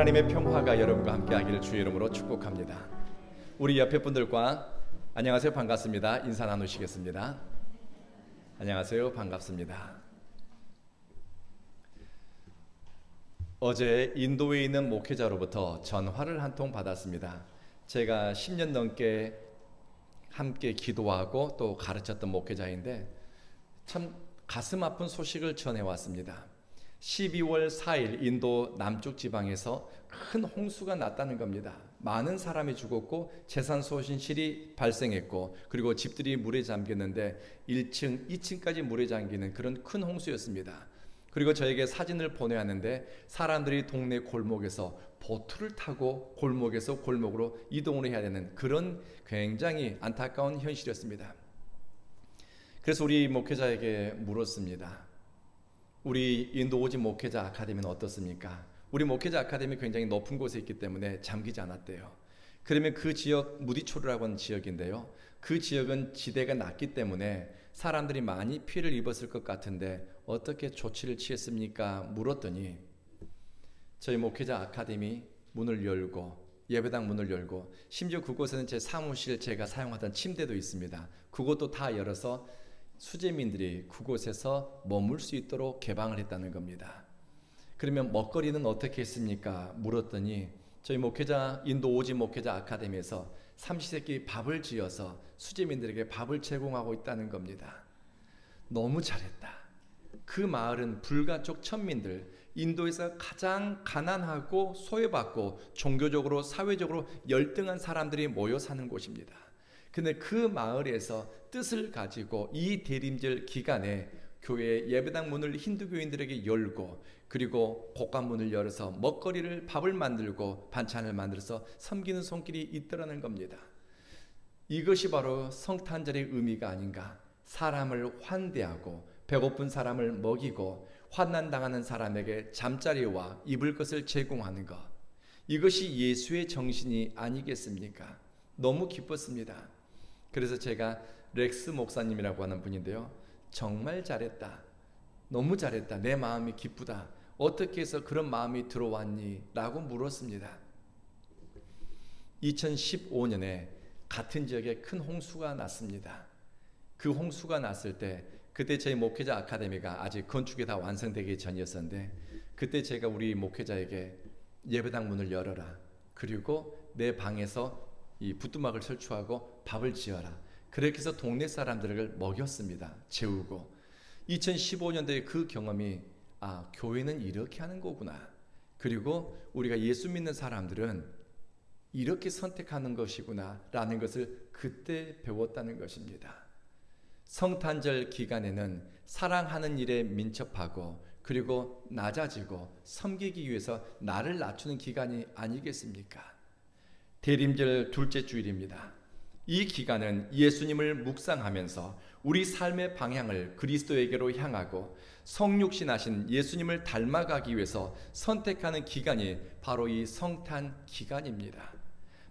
하나님의 평화가 여러분과 함께 하기를 주의 이름으로 축복합니다. 우리 옆에 분들과 안녕하세요, 반갑습니다. 인사 나누시겠습니다. 안녕하세요, 반갑습니다. 어제 인도에 있는 목회자로부터 전화를 한 통 받았습니다. 제가 10년 넘게 함께 기도하고 또 가르쳤던 목회자인데 참 가슴 아픈 소식을 전해왔습니다. 12월 4일 인도 남쪽 지방에서 큰 홍수가 났다는 겁니다. 많은 사람이 죽었고 재산 손실이 발생했고 그리고 집들이 물에 잠겼는데 1층, 2층까지 물에 잠기는 그런 큰 홍수였습니다. 그리고 저에게 사진을 보내야 하는데 사람들이 동네 골목에서 보트를 타고 골목에서 골목으로 이동을 해야 되는 그런 굉장히 안타까운 현실이었습니다. 그래서 우리 목회자에게 물었습니다. 우리 인도 오지 목회자 아카데미는 어떻습니까? 우리 목회자 아카데미 굉장히 높은 곳에 있기 때문에 잠기지 않았대요. 그러면 그 지역 무디초르라고 하는 지역인데요. 그 지역은 지대가 낮기 때문에 사람들이 많이 피해를 입었을 것 같은데 어떻게 조치를 취했습니까? 물었더니 저희 목회자 아카데미 문을 열고 예배당 문을 열고 심지어 그곳에는 제 사무실 제가 사용하던 침대도 있습니다. 그것도 다 열어서 수재민들이 그곳에서 머물 수 있도록 개방을 했다는 겁니다. 그러면 먹거리는 어떻게 했습니까? 물었더니 저희 목회자 인도 오지 목회자 아카데미에서 삼시세끼 밥을 지어서 수재민들에게 밥을 제공하고 있다는 겁니다. 너무 잘했다. 그 마을은 불가족 천민들, 인도에서 가장 가난하고 소외받고 종교적으로 사회적으로 열등한 사람들이 모여 사는 곳입니다. 근데 그 마을에서 뜻을 가지고 이 대림절 기간에 교회 예배당 문을 힌두교인들에게 열고 그리고 복감문을 열어서 먹거리를 밥을 만들고 반찬을 만들어서 섬기는 손길이 있더라는 겁니다. 이것이 바로 성탄절의 의미가 아닌가. 사람을 환대하고 배고픈 사람을 먹이고 환난당하는 사람에게 잠자리와 입을 것을 제공하는 것. 이것이 예수의 정신이 아니겠습니까? 너무 기뻤습니다. 그래서 제가 렉스 목사님이라고 하는 분인데요. 정말 잘했다. 너무 잘했다. 내 마음이 기쁘다. 어떻게 해서 그런 마음이 들어왔니? 라고 물었습니다. 2015년에 같은 지역에 큰 홍수가 났습니다. 그 홍수가 났을 때 그때 저희 목회자 아카데미가 아직 건축이 다 완성되기 전이었었는데 그때 제가 우리 목회자에게 예배당 문을 열어라. 그리고 내 방에서 이 부뚜막을 설치하고 밥을 지어라. 그렇게 해서 동네 사람들을 먹였습니다. 재우고 2015년도에 그 경험이 교회는 이렇게 하는 거구나. 그리고 우리가 예수 믿는 사람들은 이렇게 선택하는 것이구나 라는 것을 그때 배웠다는 것입니다. 성탄절 기간에는 사랑하는 일에 민첩하고 그리고 낮아지고 섬기기 위해서 나를 낮추는 기간이 아니겠습니까? 대림절 둘째 주일입니다. 이 기간은 예수님을 묵상하면서 우리 삶의 방향을 그리스도에게로 향하고 성육신하신 예수님을 닮아가기 위해서 선택하는 기간이 바로 이 성탄 기간입니다.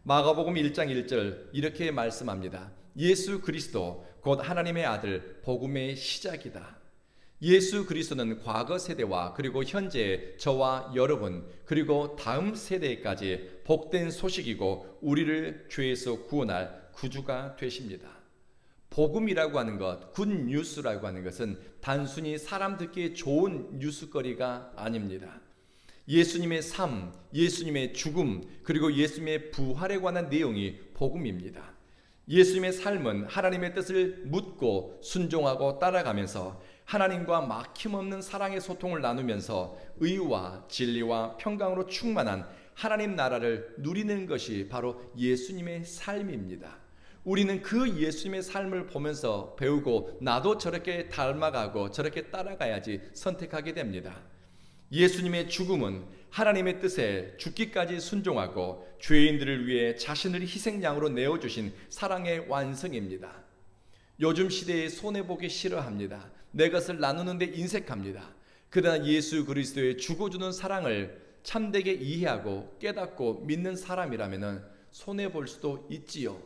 마가복음 1장 1절 이렇게 말씀합니다. 예수 그리스도 곧 하나님의 아들 복음의 시작이다. 예수 그리스도는 과거 세대와 그리고 현재 저와 여러분 그리고 다음 세대까지 복된 소식이고 우리를 죄에서 구원할 구주가 되십니다. 복음이라고 하는 것, 굿뉴스라고 하는 것은 단순히 사람 듣기에 좋은 뉴스거리가 아닙니다. 예수님의 삶, 예수님의 죽음 그리고 예수님의 부활에 관한 내용이 복음입니다. 예수님의 삶은 하나님의 뜻을 묻고 순종하고 따라가면서 하나님과 막힘없는 사랑의 소통을 나누면서 의와 진리와 평강으로 충만한 하나님 나라를 누리는 것이 바로 예수님의 삶입니다. 우리는 그 예수님의 삶을 보면서 배우고 나도 저렇게 닮아가고 저렇게 따라가야지 선택하게 됩니다. 예수님의 죽음은 하나님의 뜻에 죽기까지 순종하고 죄인들을 위해 자신을 희생양으로 내어주신 사랑의 완성입니다. 요즘 시대에 손해보기 싫어합니다. 내 것을 나누는데 인색합니다. 그러나 예수 그리스도의 죽어주는 사랑을 참되게 이해하고 깨닫고 믿는 사람이라면 손해볼 수도 있지요.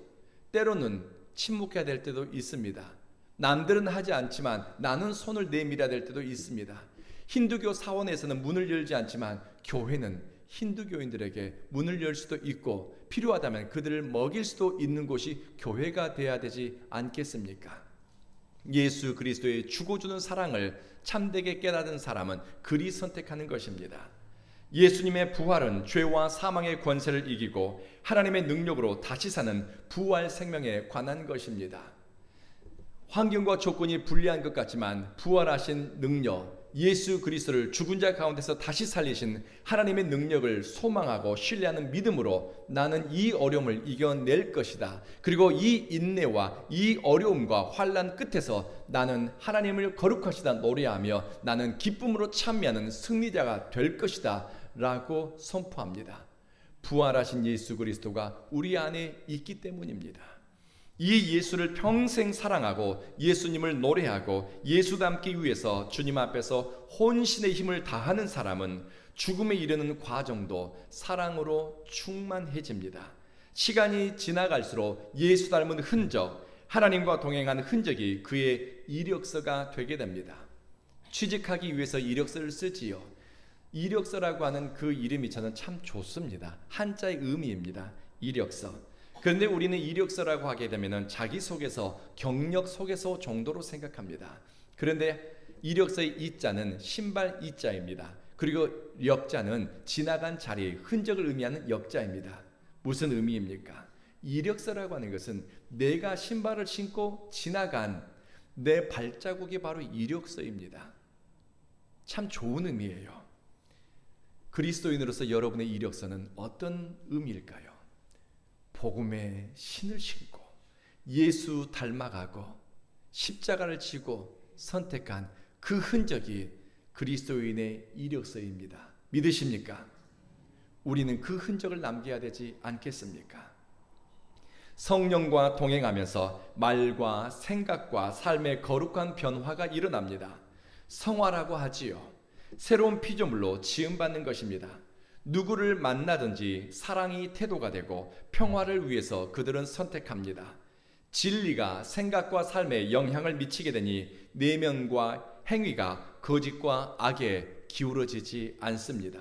때로는 침묵해야 될 때도 있습니다. 남들은 하지 않지만 나는 손을 내밀어야 될 때도 있습니다. 힌두교 사원에서는 문을 열지 않지만 교회는 힌두교인들에게 문을 열 수도 있고 필요하다면 그들을 먹일 수도 있는 곳이 교회가 돼야 되지 않겠습니까? 예수 그리스도의 주고 주는 사랑을 참되게 깨닫는 사람은 그리 선택하는 것입니다. 예수님의 부활은 죄와 사망의 권세를 이기고 하나님의 능력으로 다시 사는 부활 생명에 관한 것입니다. 환경과 조건이 불리한 것 같지만 부활하신 능력, 예수 그리스도를 죽은 자 가운데서 다시 살리신 하나님의 능력을 소망하고 신뢰하는 믿음으로 나는 이 어려움을 이겨낼 것이다. 그리고 이 인내와 이 어려움과 환난 끝에서 나는 하나님을 거룩하시다 노래하며 나는 기쁨으로 참여하는 승리자가 될 것이다 라고 선포합니다. 부활하신 예수 그리스도가 우리 안에 있기 때문입니다. 이 예수를 평생 사랑하고 예수님을 노래하고 예수 닮기 위해서 주님 앞에서 혼신의 힘을 다하는 사람은 죽음에 이르는 과정도 사랑으로 충만해집니다. 시간이 지나갈수록 예수 닮은 흔적, 하나님과 동행한 흔적이 그의 이력서가 되게 됩니다. 취직하기 위해서 이력서를 쓰지요. 이력서라고 하는 그 이름이 저는 참 좋습니다. 한자의 의미입니다. 이력서. 그런데 우리는 이력서라고 하게 되면 자기소개서, 경력 소개서 정도로 생각합니다. 그런데 이력서의 이자는 신발 이자입니다. 그리고 역자는 지나간 자리의 흔적을 의미하는 역자입니다. 무슨 의미입니까? 이력서라고 하는 것은 내가 신발을 신고 지나간 내 발자국이 바로 이력서입니다. 참 좋은 의미예요. 그리스도인으로서 여러분의 이력서는 어떤 의미일까요? 복음의 신을 신고 예수 닮아가고 십자가를 지고 선택한 그 흔적이 그리스도인의 이력서입니다. 믿으십니까? 우리는 그 흔적을 남겨야 되지 않겠습니까? 성령과 동행하면서 말과 생각과 삶의 거룩한 변화가 일어납니다. 성화라고 하지요. 새로운 피조물로 지음받는 것입니다. 누구를 만나든지 사랑이 태도가 되고 평화를 위해서 그들은 선택합니다. 진리가 생각과 삶에 영향을 미치게 되니 내면과 행위가 거짓과 악에 기울어지지 않습니다.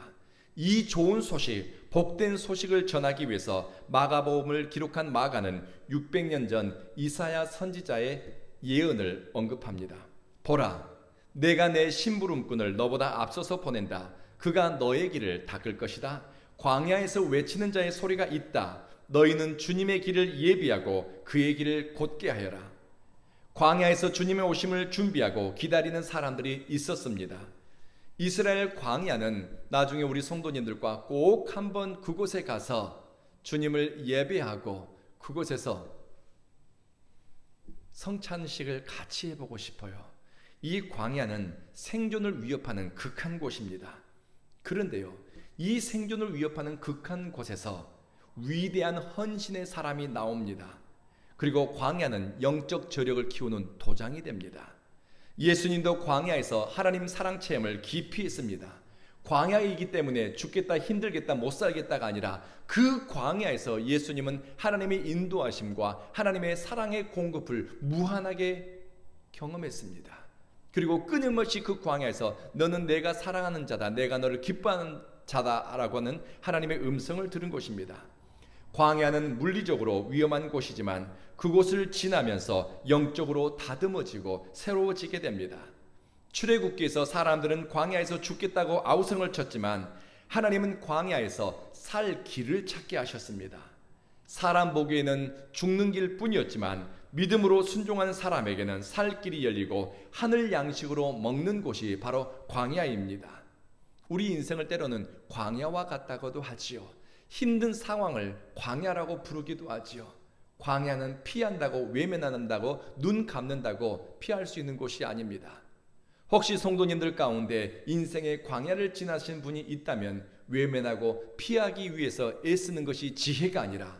이 좋은 소식, 복된 소식을 전하기 위해서 마가복음을 기록한 마가는 600년 전 이사야 선지자의 예언을 언급합니다. 보라, 내가 내 심부름꾼을 너보다 앞서서 보낸다. 그가 너의 길을 닦을 것이다. 광야에서 외치는 자의 소리가 있다. 너희는 주님의 길을 예비하고 그의 길을 곧게 하여라. 광야에서 주님의 오심을 준비하고 기다리는 사람들이 있었습니다. 이스라엘 광야는 나중에 우리 성도님들과 꼭 한번 그곳에 가서 주님을 예배하고 그곳에서 성찬식을 같이 해보고 싶어요. 이 광야는 생존을 위협하는 극한 곳입니다. 그런데요, 이 생존을 위협하는 극한 곳에서 위대한 헌신의 사람이 나옵니다. 그리고 광야는 영적 저력을 키우는 도장이 됩니다. 예수님도 광야에서 하나님 사랑 체험을 깊이 했습니다. 광야이기 때문에 죽겠다, 힘들겠다, 못 살겠다가 아니라 그 광야에서 예수님은 하나님의 인도하심과 하나님의 사랑의 공급을 무한하게 경험했습니다. 그리고 끊임없이 그 광야에서 너는 내가 사랑하는 자다, 내가 너를 기뻐하는 자다라고 하는 하나님의 음성을 들은 곳입니다. 광야는 물리적으로 위험한 곳이지만 그곳을 지나면서 영적으로 다듬어지고 새로워지게 됩니다. 출애굽기에서 사람들은 광야에서 죽겠다고 아우성을 쳤지만 하나님은 광야에서 살 길을 찾게 하셨습니다. 사람 보기에는 죽는 길뿐이었지만 믿음으로 순종하는 사람에게는 살 길이 열리고 하늘 양식으로 먹는 곳이 바로 광야입니다. 우리 인생을 때로는 광야와 같다고도 하지요. 힘든 상황을 광야라고 부르기도 하지요. 광야는 피한다고, 외면한다고, 눈 감는다고 피할 수 있는 곳이 아닙니다. 혹시 성도님들 가운데 인생의 광야를 지나신 분이 있다면 외면하고 피하기 위해서 애쓰는 것이 지혜가 아니라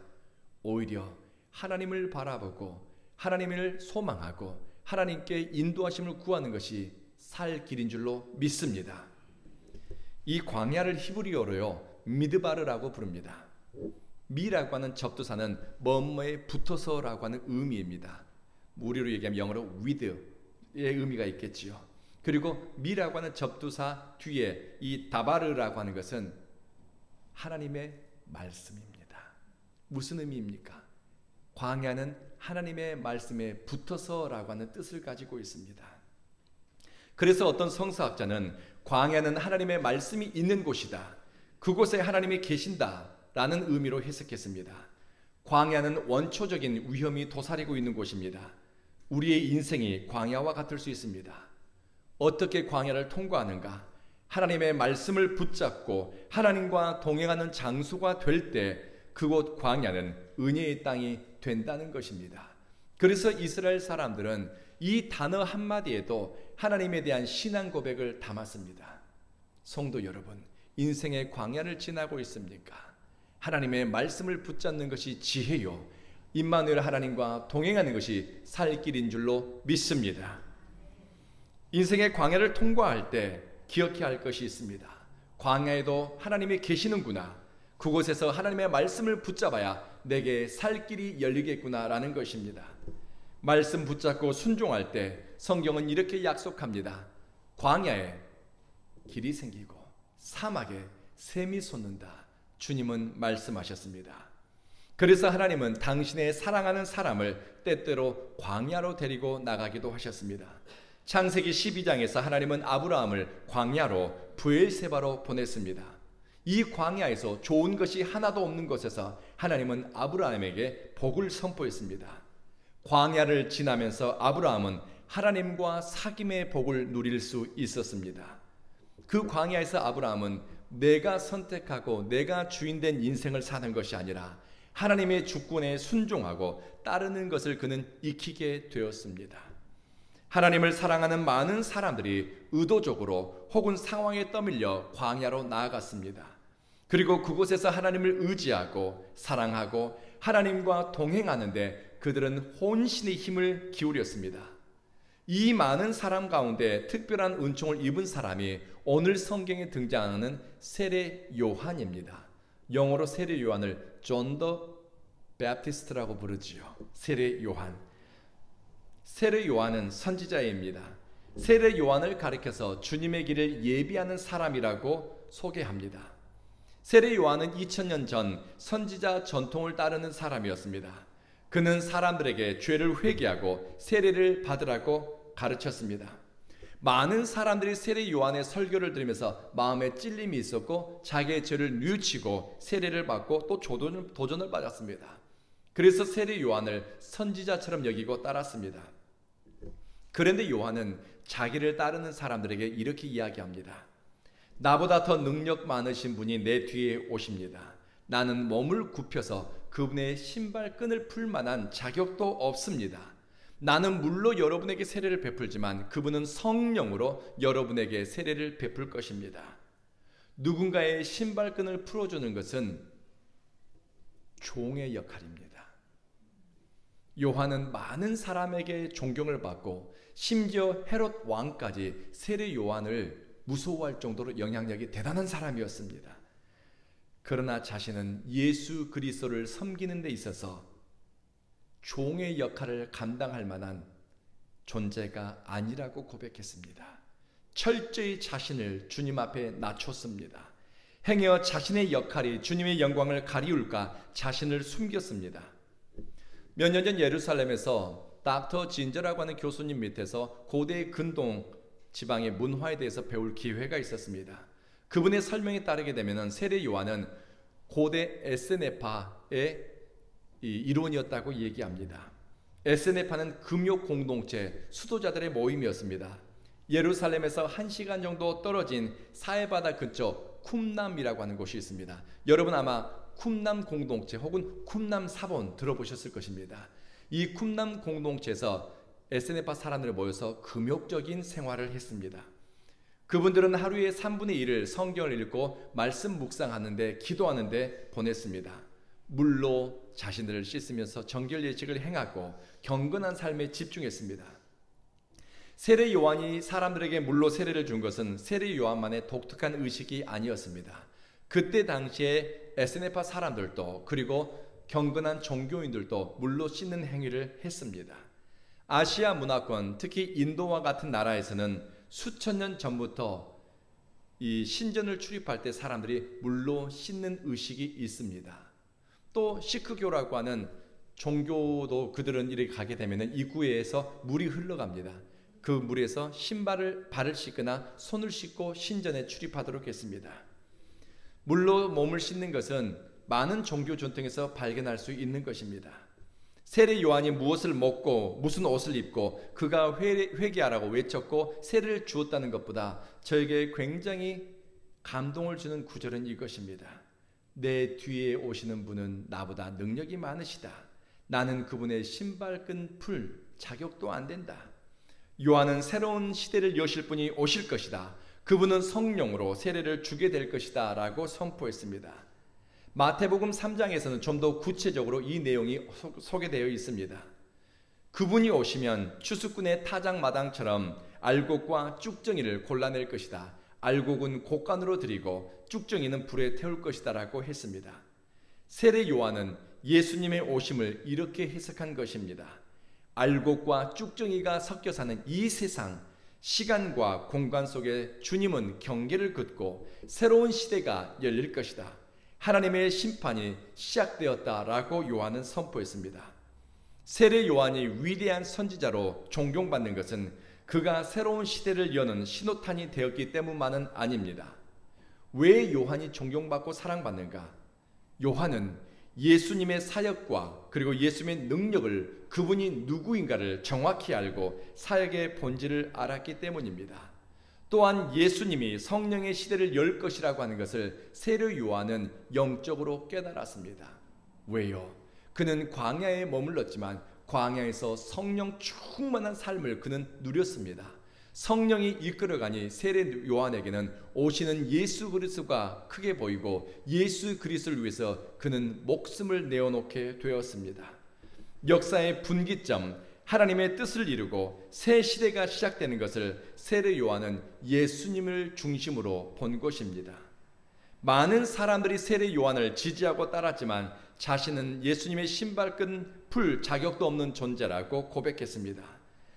오히려 하나님을 바라보고 하나님을 소망하고 하나님께 인도하심을 구하는 것이 살 길인 줄로 믿습니다. 이 광야를 히브리어로요 미드바르라고 부릅니다. 미라고 하는 접두사는 뭐뭐에 붙어서라고 하는 의미입니다. 우리로 얘기하면 영어로 with의 의미가 있겠지요. 그리고 미라고 하는 접두사 뒤에 이 다바르라고 하는 것은 하나님의 말씀입니다. 무슨 의미입니까? 광야는 하나님의 말씀에 붙어서라고 하는 뜻을 가지고 있습니다. 그래서 어떤 성서학자는 광야는 하나님의 말씀이 있는 곳이다, 그곳에 하나님이 계신다라는 의미로 해석했습니다. 광야는 원초적인 위험이 도사리고 있는 곳입니다. 우리의 인생이 광야와 같을 수 있습니다. 어떻게 광야를 통과하는가? 하나님의 말씀을 붙잡고 하나님과 동행하는 장소가 될 때 그곳 광야는 은혜의 땅이 된다는 것입니다. 그래서 이스라엘 사람들은 이 단어 한마디에도 하나님에 대한 신앙 고백을 담았습니다. 성도 여러분, 인생의 광야를 지나고 있습니까? 하나님의 말씀을 붙잡는 것이 지혜요, 임마누엘 하나님과 동행하는 것이 살 길인 줄로 믿습니다. 인생의 광야를 통과할 때 기억해야 할 것이 있습니다. 광야에도 하나님이 계시는구나, 그곳에서 하나님의 말씀을 붙잡아야 내게 살 길이 열리겠구나 라는 것입니다. 말씀 붙잡고 순종할 때 성경은 이렇게 약속합니다. 광야에 길이 생기고 사막에 샘이 솟는다, 주님은 말씀하셨습니다. 그래서 하나님은 당신의 사랑하는 사람을 때때로 광야로 데리고 나가기도 하셨습니다. 창세기 12장에서 하나님은 아브라함을 광야로 브엘세바로 보냈습니다. 이 광야에서 좋은 것이 하나도 없는 곳에서 하나님은 아브라함에게 복을 선포했습니다. 광야를 지나면서 아브라함은 하나님과 사귐의 복을 누릴 수 있었습니다. 그 광야에서 아브라함은 내가 선택하고 내가 주인된 인생을 사는 것이 아니라 하나님의 주권에 순종하고 따르는 것을 그는 익히게 되었습니다. 하나님을 사랑하는 많은 사람들이 의도적으로 혹은 상황에 떠밀려 광야로 나아갔습니다. 그리고 그곳에서 하나님을 의지하고 사랑하고 하나님과 동행하는데 그들은 혼신의 힘을 기울였습니다. 이 많은 사람 가운데 특별한 은총을 입은 사람이 오늘 성경에 등장하는 세례 요한입니다. 영어로 세례 요한을 존 더 베프티스트라고 부르지요. 세례 요한. 세례 요한은 선지자입니다. 세례 요한을 가리켜서 주님의 길을 예비하는 사람이라고 소개합니다. 세례 요한은 2000년 전 선지자 전통을 따르는 사람이었습니다. 그는 사람들에게 죄를 회개하고 세례를 받으라고 가르쳤습니다. 많은 사람들이 세례 요한의 설교를 들으면서 마음에 찔림이 있었고 자기의 죄를 뉘우치고 세례를 받고 또 도전을 받았습니다. 그래서 세례 요한을 선지자처럼 여기고 따랐습니다. 그런데 요한은 자기를 따르는 사람들에게 이렇게 이야기합니다. 나보다 더 능력 많으신 분이 내 뒤에 오십니다. 나는 몸을 굽혀서 그분의 신발끈을 풀 만한 자격도 없습니다. 나는 물로 여러분에게 세례를 베풀지만 그분은 성령으로 여러분에게 세례를 베풀 것입니다. 누군가의 신발끈을 풀어주는 것은 종의 역할입니다. 요한은 많은 사람에게 존경을 받고 심지어 헤롯 왕까지 세례 요한을 무서워할 정도로 영향력이 대단한 사람이었습니다. 그러나 자신은 예수 그리스도를 섬기는 데 있어서 종의 역할을 감당할 만한 존재가 아니라고 고백했습니다. 철저히 자신을 주님 앞에 낮췄습니다. 행여 자신의 역할이 주님의 영광을 가리울까 자신을 숨겼습니다. 몇 년 전 예루살렘에서 닥터 진저라고 하는 교수님 밑에서 고대 근동 지방의 문화에 대해서 배울 기회가 있었습니다. 그분의 설명에 따르게 되면 세례 요한은 고대 에스네파의 일원이었다고 얘기합니다. 에스네파는 금욕 공동체 수도자들의 모임이었습니다. 예루살렘에서 1시간 정도 떨어진 사해바다 근처 쿰남이라고 하는 곳이 있습니다. 여러분 아마 쿰남 공동체 혹은 쿰남 사본 들어보셨을 것입니다. 이 쿰남 공동체에서 에스네파 사람들이 모여서 금욕적인 생활을 했습니다. 그분들은 하루에 3분의 1을 성경을 읽고 말씀 묵상하는데 기도하는데 보냈습니다. 물로 자신들을 씻으면서 정결 예식을 행하고 경건한 삶에 집중했습니다. 세례 요한이 사람들에게 물로 세례를 준 것은 세례 요한만의 독특한 의식이 아니었습니다. 그때 당시에 에스네파 사람들도 그리고 경건한 종교인들도 물로 씻는 행위를 했습니다. 아시아 문화권, 특히 인도와 같은 나라에서는 수천 년 전부터 이 신전을 출입할 때 사람들이 물로 씻는 의식이 있습니다. 또 시크교라고 하는 종교도 그들은 이렇게 가게 되면 이 구에서 물이 흘러갑니다. 그 물에서 발을 씻거나 손을 씻고 신전에 출입하도록 했습니다. 물로 몸을 씻는 것은 많은 종교 전통에서 발견할 수 있는 것입니다. 세례 요한이 무엇을 먹고 무슨 옷을 입고 그가 회개하라고 외쳤고 세례를 주었다는 것보다 저에게 굉장히 감동을 주는 구절은 이것입니다. 내 뒤에 오시는 분은 나보다 능력이 많으시다. 나는 그분의 신발끈 풀 자격도 안 된다. 요한은 새로운 시대를 여실 분이 오실 것이다. 그분은 성령으로 세례를 주게 될 것이다 라고 선포했습니다. 마태복음 3장에서는 좀 더 구체적으로 이 내용이 소개되어 있습니다. 그분이 오시면 추수꾼의 타작마당처럼 알곡과 쭉정이를 골라낼 것이다. 알곡은 곡간으로 드리고 쭉정이는 불에 태울 것이다 라고 했습니다. 세례 요한은 예수님의 오심을 이렇게 해석한 것입니다. 알곡과 쭉정이가 섞여 사는 이 세상, 시간과 공간 속에 주님은 경계를 긋고 새로운 시대가 열릴 것이다. 하나님의 심판이 시작되었다라고 요한은 선포했습니다. 세례 요한이 위대한 선지자로 존경받는 것은 그가 새로운 시대를 여는 신호탄이 되었기 때문만은 아닙니다. 왜 요한이 존경받고 사랑받는가? 요한은 예수님의 사역과 그리고 예수님의 능력을 그분이 누구인가를 정확히 알고 사역의 본질을 알았기 때문입니다. 또한 예수님이 성령의 시대를 열 것이라고 하는 것을 세례 요한은 영적으로 깨달았습니다. 왜요? 그는 광야에 머물렀지만 광야에서 성령 충만한 삶을 그는 누렸습니다. 성령이 이끌어가니 세례 요한에게는 오시는 예수 그리스도가 크게 보이고 예수 그리스도를 위해서 그는 목숨을 내어놓게 되었습니다. 역사의 분기점, 하나님의 뜻을 이루고 새 시대가 시작되는 것을 세례 요한은 예수님을 중심으로 본 것입니다. 많은 사람들이 세례 요한을 지지하고 따랐지만 자신은 예수님의 신발끈 풀 자격도 없는 존재라고 고백했습니다.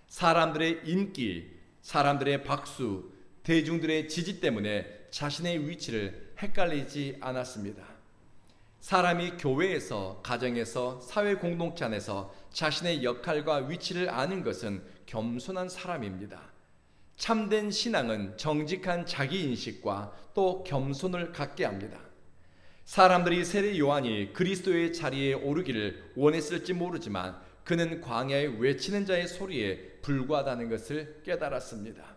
사람들의 인기, 사람들의 박수, 대중들의 지지 때문에 자신의 위치를 헷갈리지 않았습니다. 사람이 교회에서, 가정에서, 사회 공동체 안에서 자신의 역할과 위치를 아는 것은 겸손한 사람입니다. 참된 신앙은 정직한 자기인식과 또 겸손을 갖게 합니다. 사람들이 세례 요한이 그리스도의 자리에 오르기를 원했을지 모르지만 그는 광야에 외치는 자의 소리에 불과하다는 것을 깨달았습니다.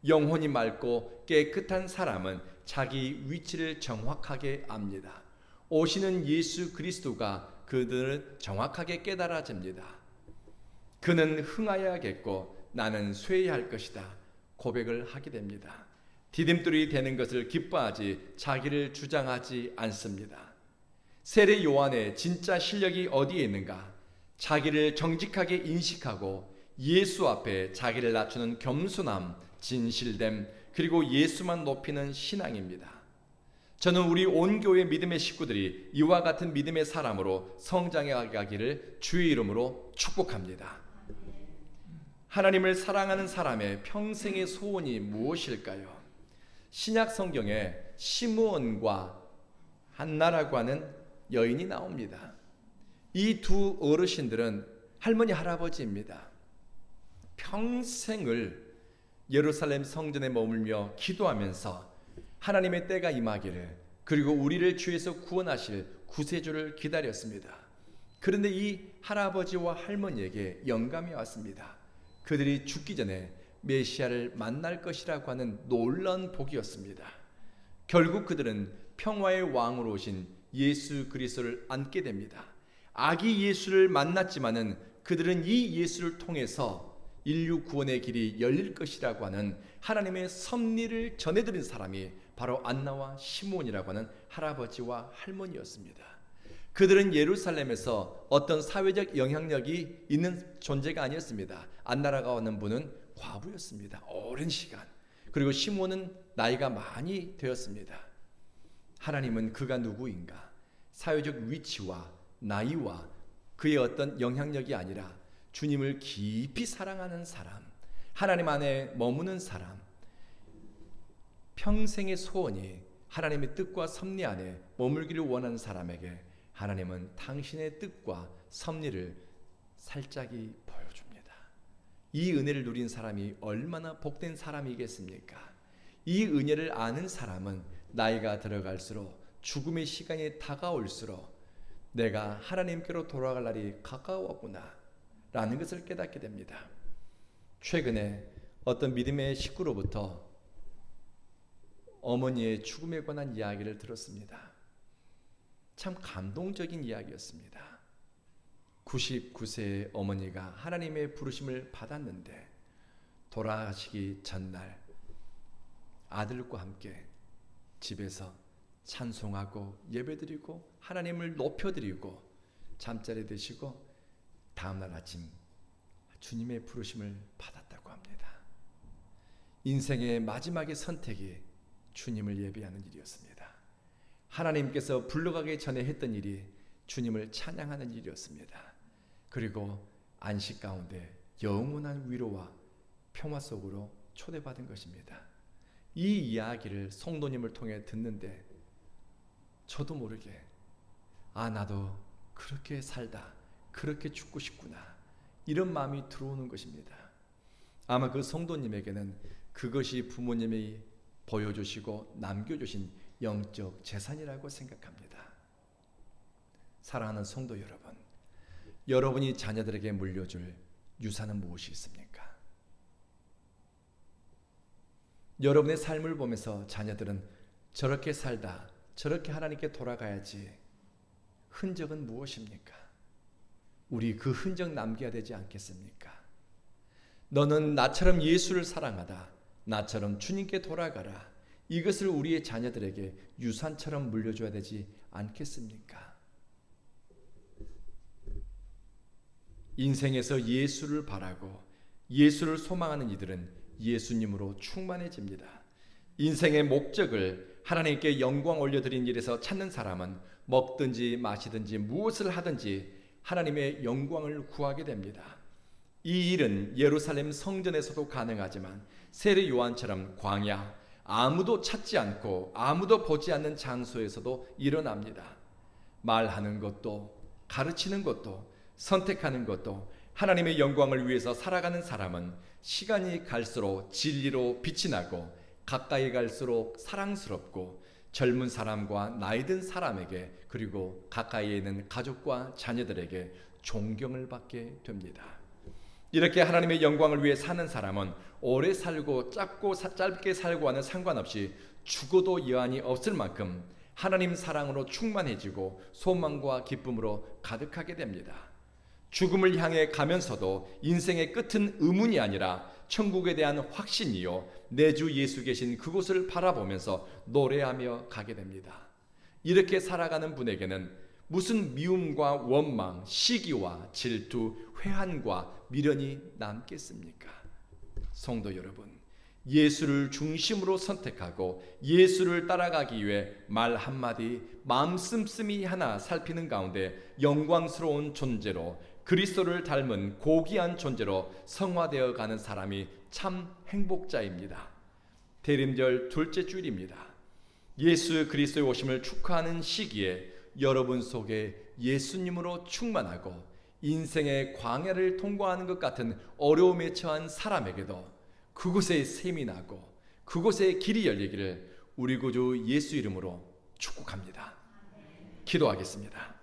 영혼이 맑고 깨끗한 사람은 자기 위치를 정확하게 압니다. 오시는 예수 그리스도가 그들을 정확하게 깨달아집니다. 그는 흥하여야겠고 나는 쇠해야 할 것이다 고백을 하게 됩니다. 디딤돌이 되는 것을 기뻐하지 자기를 주장하지 않습니다. 세례 요한의 진짜 실력이 어디에 있는가? 자기를 정직하게 인식하고 예수 앞에 자기를 낮추는 겸손함, 진실됨, 그리고 예수만 높이는 신앙입니다. 저는 우리 온 교회 믿음의 식구들이 이와 같은 믿음의 사람으로 성장해 가기를 주의 이름으로 축복합니다. 하나님을 사랑하는 사람의 평생의 소원이 무엇일까요? 신약 성경에 시므온과 한나라고 하는 여인이 나옵니다. 이 두 어르신들은 할머니 할아버지입니다. 평생을 예루살렘 성전에 머물며 기도하면서 하나님의 때가 임하기를 그리고 우리를 주에서 구원하실 구세주를 기다렸습니다. 그런데 이 할아버지와 할머니에게 영감이 왔습니다. 그들이 죽기 전에 메시아를 만날 것이라고 하는 놀라운 복이었습니다. 결국 그들은 평화의 왕으로 오신 예수 그리스도를 안게 됩니다. 아기 예수를 만났지만은 그들은 이 예수를 통해서 인류 구원의 길이 열릴 것이라고 하는 하나님의 섭리를 전해드린 사람이 바로 안나와 시므온이라고 하는 할아버지와 할머니였습니다. 그들은 예루살렘에서 어떤 사회적 영향력이 있는 존재가 아니었습니다. 안나라고 하는 분은 과부였습니다. 오랜 시간. 그리고 시므온은 나이가 많이 되었습니다. 하나님은 그가 누구인가? 사회적 위치와 나이와 그의 어떤 영향력이 아니라 주님을 깊이 사랑하는 사람, 하나님 안에 머무는 사람, 평생의 소원이 하나님의 뜻과 섭리 안에 머물기를 원하는 사람에게 하나님은 당신의 뜻과 섭리를 살짝이 보여줍니다. 이 은혜를 누린 사람이 얼마나 복된 사람이겠습니까? 이 은혜를 아는 사람은 나이가 들어갈수록 죽음의 시간이 다가올수록 내가 하나님께로 돌아갈 날이 가까웠구나 라는 것을 깨닫게 됩니다. 최근에 어떤 믿음의 식구로부터 어머니의 죽음에 관한 이야기를 들었습니다. 참 감동적인 이야기였습니다. 99세의 어머니가 하나님의 부르심을 받았는데 돌아가시기 전날 아들과 함께 집에서 찬송하고 예배드리고 하나님을 높여드리고 잠자리 드시고 다음날 아침 주님의 부르심을 받았다고 합니다. 인생의 마지막의 선택이 주님을 예배하는 일이었습니다. 하나님께서 불러가기 전에 했던 일이 주님을 찬양하는 일이었습니다. 그리고 안식 가운데 영원한 위로와 평화 속으로 초대받은 것입니다. 이 이야기를 성도님을 통해 듣는데 저도 모르게 나도 그렇게 살다 그렇게 죽고 싶구나 이런 마음이 들어오는 것입니다. 아마 그 성도님에게는 그것이 부모님이 보여주시고 남겨주신 영적 재산이라고 생각합니다. 사랑하는 성도 여러분, 여러분이 자녀들에게 물려줄 유산은 무엇이 있습니까? 여러분의 삶을 보면서 자녀들은 저렇게 살다 저렇게 하나님께 돌아가야지 흔적은 무엇입니까? 우리 그 흔적 남겨야 되지 않겠습니까? 너는 나처럼 예수를 사랑하다 나처럼 주님께 돌아가라. 이것을 우리의 자녀들에게 유산처럼 물려줘야 되지 않겠습니까? 인생에서 예수를 바라고 예수를 소망하는 이들은 예수님으로 충만해집니다. 인생의 목적을 하나님께 영광 올려드린 일에서 찾는 사람은 먹든지 마시든지 무엇을 하든지 하나님의 영광을 구하게 됩니다. 이 일은 예루살렘 성전에서도 가능하지만 세례 요한처럼 광야, 아무도 찾지 않고 아무도 보지 않는 장소에서도 일어납니다. 말하는 것도 가르치는 것도 선택하는 것도 하나님의 영광을 위해서 살아가는 사람은 시간이 갈수록 진리로 빛이 나고 가까이 갈수록 사랑스럽고 젊은 사람과 나이 든 사람에게 그리고 가까이에 있는 가족과 자녀들에게 존경을 받게 됩니다. 이렇게 하나님의 영광을 위해 사는 사람은 오래 살고 짧게 살고 하는 상관없이 죽어도 여한이 없을 만큼 하나님 사랑으로 충만해지고 소망과 기쁨으로 가득하게 됩니다. 죽음을 향해 가면서도 인생의 끝은 의문이 아니라 천국에 대한 확신이요 내 주 예수 계신 그곳을 바라보면서 노래하며 가게 됩니다. 이렇게 살아가는 분에게는 무슨 미움과 원망, 시기와 질투, 회한과 미련이 남겠습니까? 성도 여러분, 예수를 중심으로 선택하고 예수를 따라가기 위해 말 한마디, 마음 씀씀이 하나 살피는 가운데 영광스러운 존재로 그리스도를 닮은 고귀한 존재로 성화되어 가는 사람이 참 행복자입니다. 대림절 둘째 주일입니다. 예수 그리스도의 오심을 축하하는 시기에 여러분 속에 예수님으로 충만하고 인생의 광야를 통과하는 것 같은 어려움에 처한 사람에게도 그곳에 샘이 나고 그곳에 길이 열리기를 우리 구주 예수 이름으로 축복합니다. 기도하겠습니다.